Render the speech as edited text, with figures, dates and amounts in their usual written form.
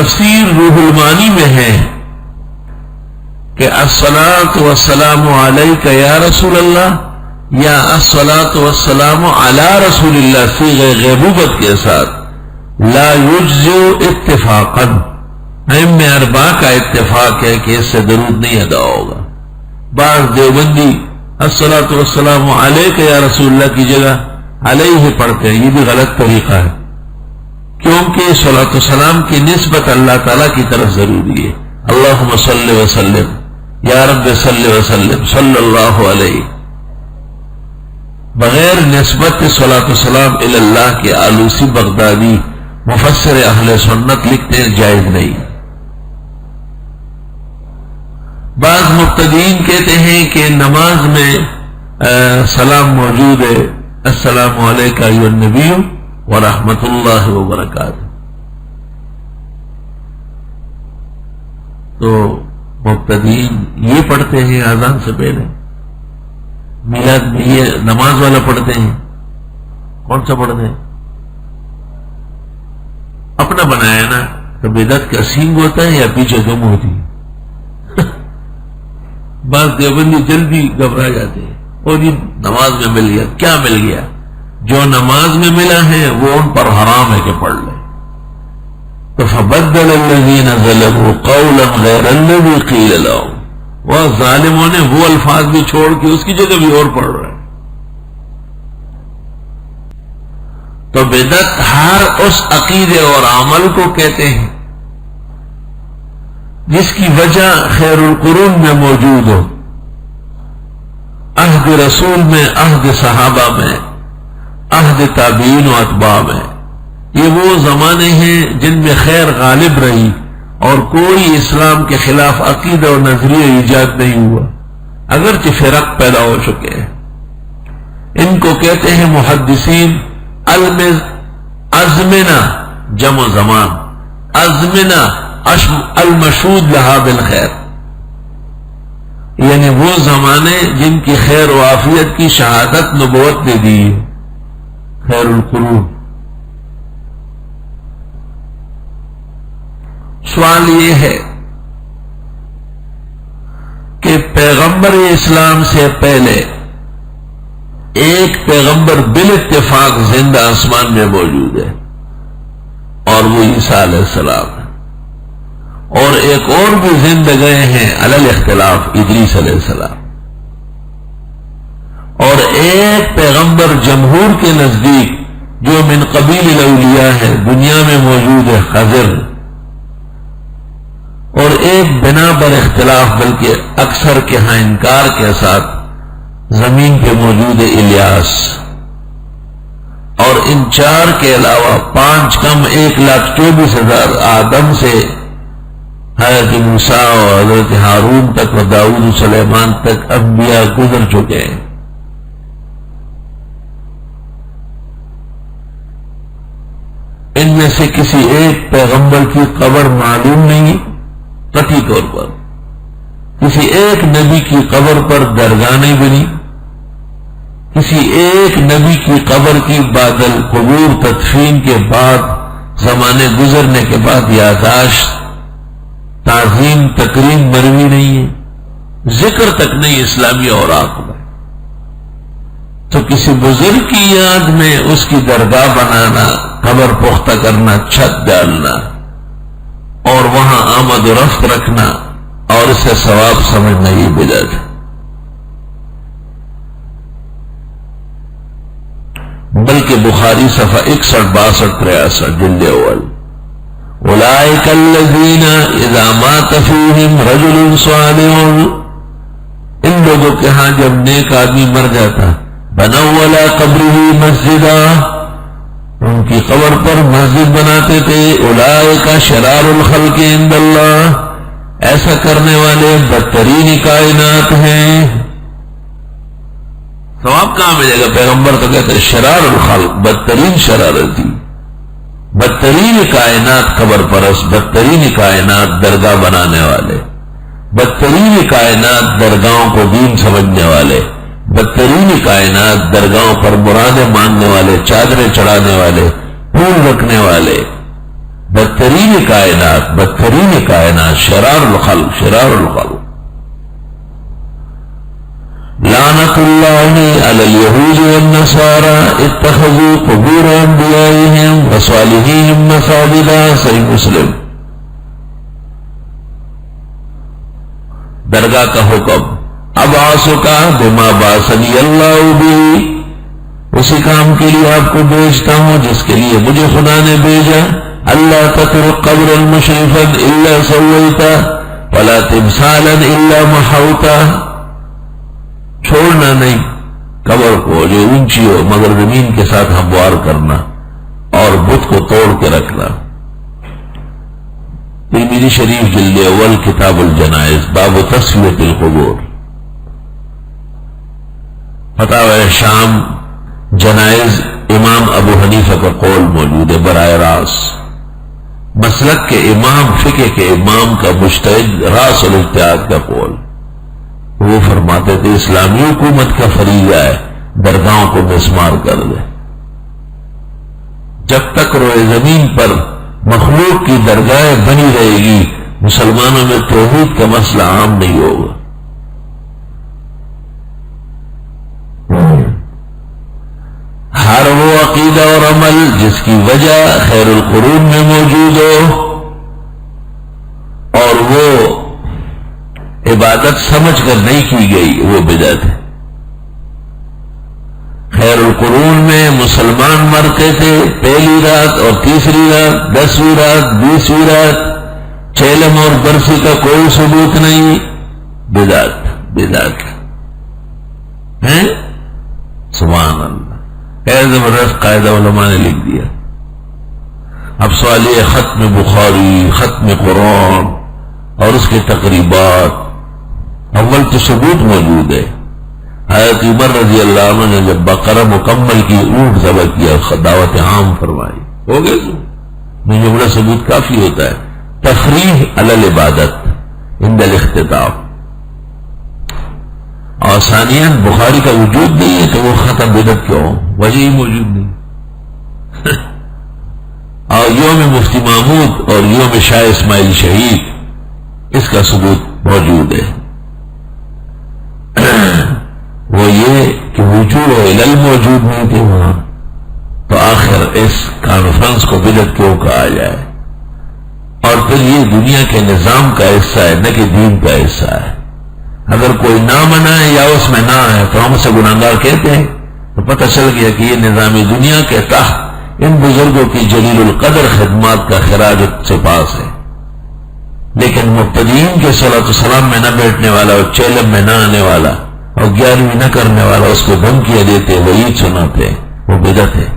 تفسیر روح المعانی میں ہے کہ الصلاۃ والسلام علیک یا رسول اللہ یا الصلاۃ والسلام علی رسول اللہ صیغہ غیبوبت کے ساتھ لا یجزئ اتفاقا، ائمہ اربعہ کا اتفاق ہے کہ اس سے درود نہیں ادا ہوگا۔ بعض دیوبندی الصلاۃ والسلام علیک یا رسول اللہ کی جگہ علیہ پڑھتے ہیں، یہ بھی غلط طریقہ ہے، کیونکہ صلاۃ والسلام کی نسبت اللہ تعالیٰ کی طرف ضروری ہے۔ اللہم صل وسلم یا رب صل وسلم صلی اللہ علیہ، بغیر نسبت صلاۃ والسلام الی اللہ کے آلوسی بغدادی مفسر اہل سنت لکھتے ہیں جائز نہیں۔ بعض مبتدئین کہتے ہیں کہ نماز میں سلام موجود ہے، السلام علیکم ایھا النبی ورحمۃ اللہ وبرکاتہ، تو مبتدئین یہ پڑھتے ہیں اذان سے پہلے، میلاد میں یہ نماز والا پڑھتے ہیں۔ کون سا پڑھتے ہیں؟ اپنا بنایا نا، تو بدعت کا سینگ ہوتا ہے یا پیچھے گم ہوتی ہے؟ بعض دیوبندی جلدی گھبرا جاتے ہیں، اور یہ نماز میں مل گیا، کیا مل گیا؟ جو نماز میں ملا ہے وہ ان پر حرام ہے کہ پڑھ لیں۔ تو فبدل الذین ظلموا قولا غیر الذی قیل لهم، وہ ظالموں نے وہ الفاظ بھی چھوڑ کے اس کی جگہ بھی اور پڑھ رہے ہیں۔ تو بدعت ہر اس عقیدے اور عمل کو کہتے ہیں جس کی وجہ خیر القرون میں موجود ہو، عہد رسول میں، عہد صحابہ میں، عہد تابعین و اتباع میں۔ یہ وہ زمانے ہیں جن میں خیر غالب رہی اور کوئی اسلام کے خلاف عقیدہ اور نظریہ ایجاد نہیں ہوا، اگرچہ فرق پیدا ہو چکے ہیں۔ ان کو کہتے ہیں محدثین ازمنہ، جمع زمان، ازمنہ المشہود لہا بالخیر، یعنی وہ زمانے جن کی خیر و عافیت کی شہادت نبوت نے دی ہے، خیر القرون۔ سوال یہ ہے کہ پیغمبر اسلام سے پہلے ایک پیغمبر بالاتفاق زندہ آسمان میں موجود ہے اور وہ عیسیٰ علیہ السلام ہے، اور ایک اور بھی زندہ گئے ہیں علی الاختلاف، ادریس علیہ السلام، اور ایک پیغمبر جمہور کے نزدیک جو من قبیل الاولیاء ہے، دنیا میں موجود ہے، خضر، اور ایک بنا پر اختلاف بلکہ اکثر کے ہاں انکار کے ساتھ زمین پہ موجود ہے، الیاس۔ اور ان چار کے علاوہ 5 کم 1,24,000 آدم سے حضرت موسیٰ اور حضرت ہارون تک و داؤد و سلیمان تک انبیاء گزر چکے ہیں۔ ان میں سے کسی ایک پیغمبر کی قبر معلوم نہیں قطعی طور پر، کسی ایک نبی کی قبر پر درگاہ نہیں بنی، کسی ایک نبی کی قبر کی بعد القبور تدفین کے بعد زمانے گزرنے کے بعد یادداشت، تعظیم، تکریم مروی نہیں ہے، ذکر تک نہیں اسلامی اوراق میں۔ تو کسی بزرگ کی یاد میں اس کی درگاہ بنانا، قبر پختہ کرنا، چھت ڈالنا اور وہاں آمد و رفت رکھنا اور اسے ثواب سمجھنا یہ بدعت ہے۔ بلکہ بخاری صفحہ 61-62-63 جلد اول، اولئک الذین اذا مات فیہم رجل صالح، ان لوگوں کے ہاں جب نیک آدمی مر جاتا، بنوا علی قبرہ مسجدا، ان کی قبر پر مسجد بناتے تھے۔ اولئک شرار الخلق عند اللہ، ایسا کرنے والے بدترین کائنات ہیں۔ ثواب کہاں ملے گا؟ پیغمبر تو کہتے ہیں شرار الخلق، بدترین شرارتی، بدترین کائنات قبر پرست، بدترین کائنات درگاہ بنانے والے، بدترین کائنات درگاہوں کو دین سمجھنے والے، بدترین کائنات درگاہوں پر مرادیں ماننے والے، چادریں چڑھانے والے، پھول رکھنے والے، بدترین کائنات شرار الخلق لعنت اللہ علی الیہود والنصارى اتخذوا قبور انبیائهم وصالحیہم مساجدا، صحیح مسلم۔ درگاہ کا حکم، ابعثک بما بعثنی اللہ بہ، اسی کام کے لیے آپ کو بھیجتا ہوں جس کے لیے مجھے خدا نے بھیجا۔ اللہ تترک قبرا مشرفا الا سویتا ولا تمثالا الا محوتا، چھوڑنا نہیں قبر کو جو اونچی ہو مگر زمین کے ساتھ ہموار کرنا اور بت کو توڑ کے رکھنا۔ ترمذی شریف جلد اول کتاب الجنائز باب تسویۃ القبور۔ فتاوی شام جنائز امام ابو حنیفہ کا قول موجود ہے براہ راست، مسلک کے امام، فقہ کے امام کا مجتہد راس الاجتہاد کا قول۔ وہ فرماتے تھے اسلامی حکومت کا فریضہ ہے درگاہوں کو مسمار کر دے، جب تک روئے زمین پر مخلوق کی درگاہیں بنی رہے گی مسلمانوں میں توحید کا مسئلہ عام نہیں ہوگا۔ ہر وہ عقیدہ اور عمل جس کی وجہ خیر القرون میں موجود ہو اور وہ عبادت سمجھ کر نہیں کی گئی وہ بدعت ہے۔ خیر القرون میں مسلمان مرتے تھے پہلی رات اور تیسری رات، 10ویں رات، 20ویں رات، چیلم اور برسی کا کوئی ثبوت نہیں، بدعت ہیں۔ سبحان اللہ، زبردست قاعدہ علماء نے لکھ دیا۔ اب سوال یہ ختم بخاری، ختم قرآن اور اس کے تقریبات، اول تو ثبوت موجود ہے۔ حضرت عمر رضی اللہ عنہ نے جب بقرہ مکمل کی اونٹ ذبح کیا دعوت عام فرمائی، ہو گئے میں جملہ ثبوت کافی ہوتا ہے۔ تفریح علی العبادت عند الاختتام، اور ثانیاً بخاری کا وجود نہیں ہے تو وہ ختم بدعت کیوں ہو، وجہ ہی موجود نہیں۔ اور یوم مفتی محمود اور یوم شاہ اسماعیل شہید اس کا ثبوت موجود ہے۔ وہ یہ کہ وجود و علل موجود نہیں تھے وہاں، تو آخر اس کانفرنس کو بدعت کیوں کہا جائے؟ اور پھر یہ دنیا کے نظام کا حصہ ہے نہ کہ دین کا حصہ ہے۔ اگر کوئی نہ منائے یا اس میں نہ ہے تو ہم اسے گناہگار کہتے ہیں، تو پتہ چل گیا کہ یہ نظام دنیا کے تحت ان بزرگوں کی جلیل القدر خدمات کا خراج سپاس ہے۔ لیکن مبتدئین کے صلاۃ السلام میں نہ بیٹھنے والا اور چیلم میں نہ آنے والا اور 11ویں نہ کرنے والا اس کو دھمکیاں دیتے، وعید سناتے، وہ بدعت ہے۔